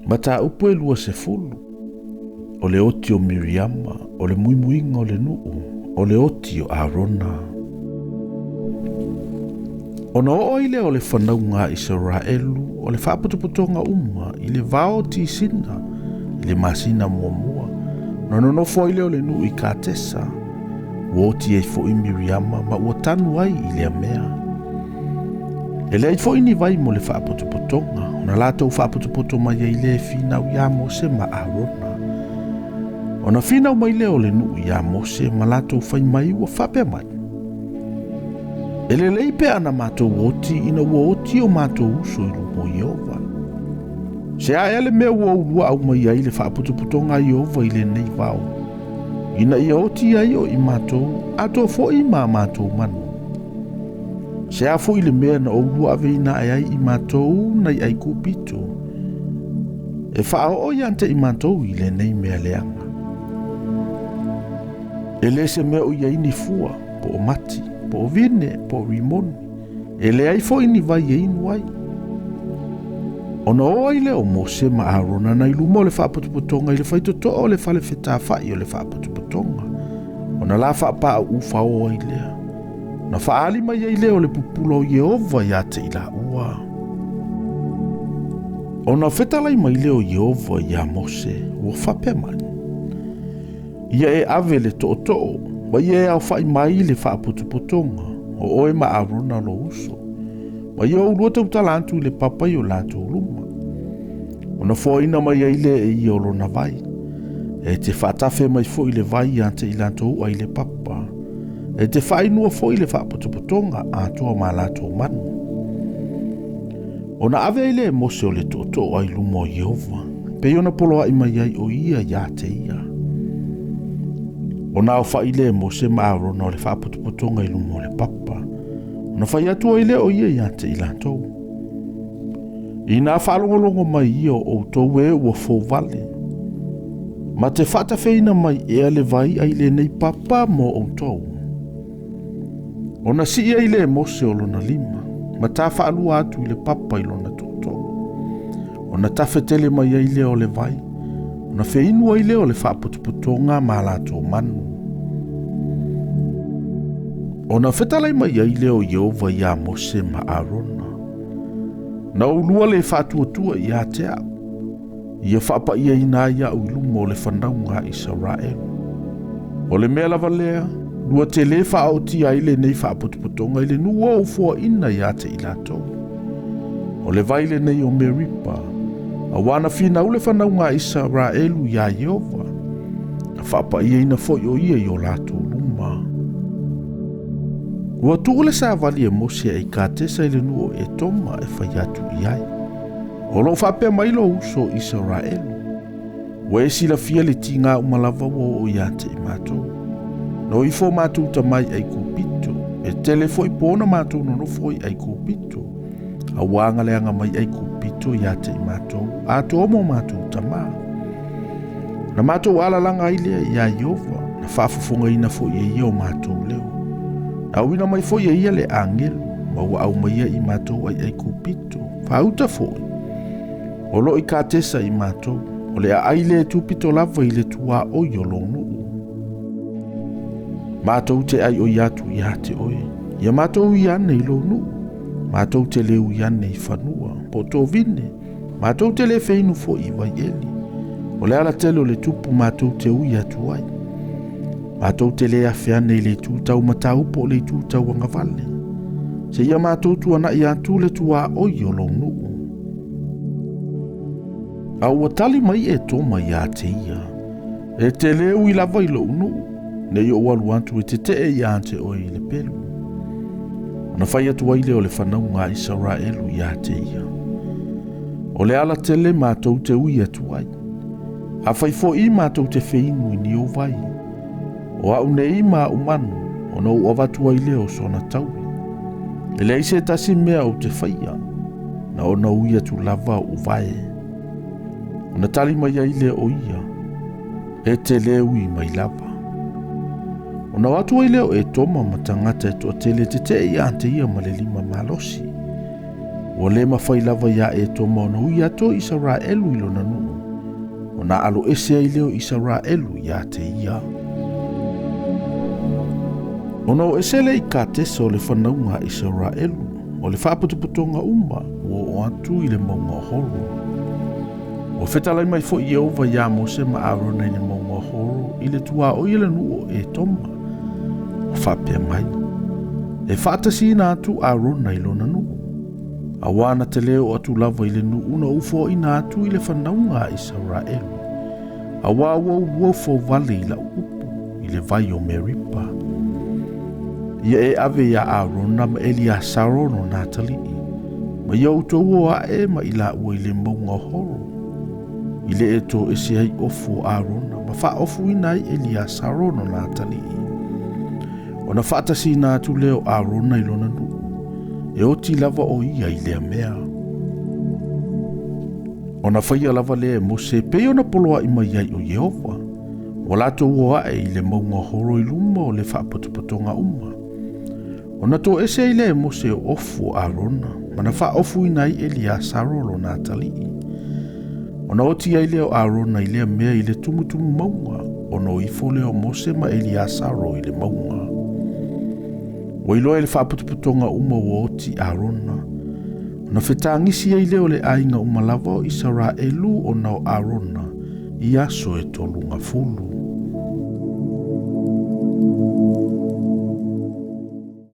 Mata upu e lua se fulu. O le oti o Miriama, o le muimuinga o le nuu, o le oti o Arona. Ona o ile o le whanaunga Israelu, o le whaputuputonga uma, i le vao tisina, i le masina muamua. Nono no fo ile o le nuu i kātesa, woti e fo i Miriama, ma ua tanu ai i le amea. E le fo ini vai mo le whaputuputonga, ona lātou whaputuputo mai e le fina u ia Mose ma Arona. Ona fina u mai le o le nuu ia Mose, ma lātou whai mai ua whape mai. E le leipe ana mātou woti ina ua oti o mātou uso i lumo Iova. Se a ele mea ua ulua au mai ai le whaaputuputonga Iova i le nei vau. Ina ia oti ai o i mātou, ato fo i mātou manu. Se a fo i le mea na ulua ave ina ai i mātou na i ai kupito. E whao o iante i mātou i le nei mea leanga. E le se mea o ia ini fua, po o mati. Po vine, po rimoni. E le ai fo ini vai e inu ai. Ona o ai le o Mose ma Arona na ilu mo le whaaputuputonga i le whaitoto o le whale whetawhai o le whaaputuputonga. Ona la whaapa au ufa o ai lea. Na whaali mai ai lea o le pupulo o Yehova ia te ila ua. Ona whetalai mai leo Yehova ia Mose ua whape mai. Ia e ave le to'o ma ia au whai mai le whaaputuputonga o oe ma Arona lo uso. Ma ia ulua tau talantu le papai o lato luma. Ona fōina mai aile e ia o lona vai. E te whaatafe mai fo i le vai ante i lato ua i le papa. E te whainua fo i le whaaputuputonga a toa ma lato manu. Ona ave aile e Mose o le toto ai luma o Yehova. Pe ona poloa i mai ai o ia ia te ia. Ona au whaile e Mose ma Arona o le whaaputuputonga i lumo le papa. Ona whai atua ile o ia iante i lantou. I nā whaalongolongo mai ia o tau e ua fōwale. Ma te whaatawheina mai e ale vai ai le nei papa mo o tau. Ona si ia ile e Mose o lona lima. Ma tā whaalua atu i le papa i lona tōtou. Ona tawhetele mai ai le o le vai. Ona wheinua i leo le whaaputuputonga ma lato manu. Ona whetalai mai ai leo Yehova ia Mose ma Arona. Na ulua le whaatuatua ia te au. Ia whaapa ia ina ia au iluma o le whanaunga Israelu. O le mea lava lea, lua te le whaoti ai le nei whaaputuputonga i le nua o fua ina ia te ilatou. O le vaile nei o Meripa. A wana fina ule whanaunga Israelu ia Yehova. Na whapa ia ina foi o ia i o lato luma. Ua tuule sa vali e Mose e kātesa i le nuo e toma e whai atu iai. O lo whapea mailo uso Israelu. Ua e sila fia le tinga umalava o ia te i mātou. No i fo mātou tamai ai kupito. E tele foi pōna mātou no foi ai kupito. A wanga leanga mai ai kupito ia te i mātou. A tōmo mātou tamā. Na mātou alalanga ilea ia Yehova. Na whaafufunga ina fo ia ia o mātou leo. Na wina mai fo ia ia le angelu. Ma ua au mai i mātou ai kupito. Whauta fo. O lo i kātesa i mātou. O le a aile e tupito lava i le tua o yolonu. Mātou te ai o iatu i hate oe. Ia mātou i ane i lo nuu. Mātou te leu i ane i whanua. Po tō vine. Mātou te le whainu fo i vai eli. O le ala telo le tupu mātou te ui atu ai. Mātou te le awhiane i le tūtau matau po le tūtau anga vale. Se ia mātou tuana i atu le tua oi o lo nuu. Au atali mai e toma i a te ia. E te leu i lava i lo nuu. Ne i o walu antu e te i ante oi le pelu. Ona whai atu aile o le whanaunga Israelu i a te ia. O le ala tele mātou te ui atu ai. A whai fo i mātou te whiinu i ni o vai. O au ne i mā umanu, o no u avatu aile o sona taui. E le ise tasi mea o te whaia, na o na ui atu lava o vai. O na tali mai aile o ia, e te leu i mai lava. O na watu aile o e toma matangata e toa tele te i ante ia ma le lima malosi. Ua le mawhai lava ia e tō mauna hui ato Israelu I lona nuu. O na alo ese ai leo Israelu ia te ia. Ona o ese le I ka tesa o le whanaunga Israelu, o le whaaputuputonga uma, o atu I le maunga horo. O whetalai mai fo I ova ia Mose ma Arona I le maunga horo, I le tua o I le nuo e toma. O whapea mai. E whaatasi na atu Arona I lona nuu. Awana te leo atu lava I le nuu na ufo I na atu I le whanaunga Israelu. Awa ua fo vale I la upu, I le vai o Meripa. Ia e ave ia Arona ma Elia Sarono na talii. Ma ia utou a e ma ila ua I le maunga horo. I le e to ese ai ofu Arona, ma wha ofu ina ai Elia Sarono na talii. Ona whaatasi na atu leo Arona I lona nuu. E oti lava o ia I lea mea. Ona whaia lava lea Mose pe ona poloa I mai ai o Yehova. O lato ua e I le maunga horo I luma o le whaapotopotonga uma. Ona to ese I lea Mose o ofu Arona, mana wha ofu ina I Elia Sarolo na talii. Ona oti ai leo Arona I lea mea I le tumutumu maunga, ona o ifo leo Mose ma Elia Saro I le maunga. O iloa le whaaputuputonga uma o oti Arona. Ona whetangisi ai leo le ainga uma lava o Israelu o nao Arona, I aso e tolunga fulu.